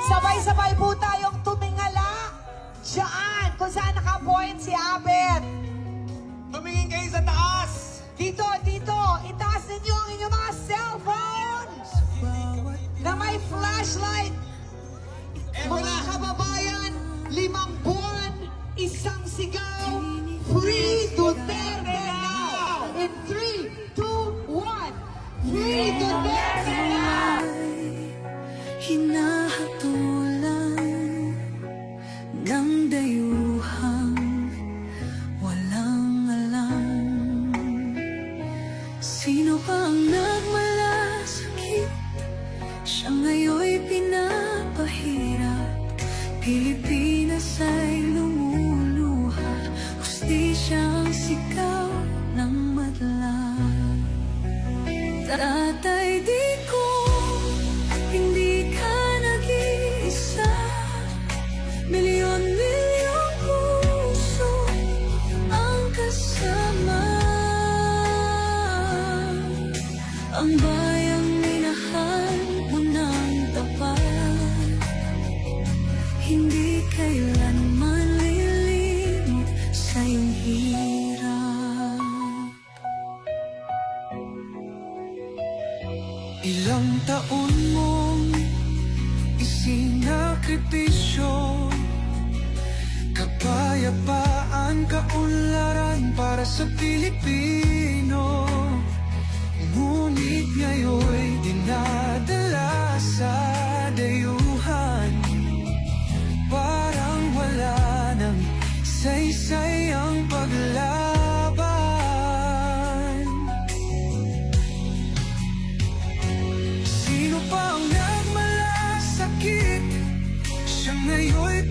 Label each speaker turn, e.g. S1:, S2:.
S1: Sabay-sabay po tayong tumingala diyan kung saan naka-point si Abet.
S2: Tumingin kayo sa taas!
S1: Dito, dito, itaas ninyo ang inyong mga cellphone na may flashlight. Mga kababayan, 5 buwan, isang sigaw, Free Duterte now! In 3, 2, 1, Free Duterte now!
S3: Hinahatulan ng dayuhang walang alam. Sino pa ang nagmalasakit? Siya ngayon'y pinapahirap. Pilipinas ay lumuluha. Hustisyang sigaw ng madla. Tatay, di ko hindi ka nag-iisa. Milyon-milyong puso ang kasama. Ang bayang minahal mo ng tapat, hindi kailanman lilimot sa iyong hirap. Ilang taon mong isinakripisyo, kapayapaan, kaunlaran para sa Pilipino. Ngunit ngayon'y dinadala sa dayuhan. Parang wala nang saysay ang paglaban. Sino pa ang nagmalasakit? Siya ngayon'y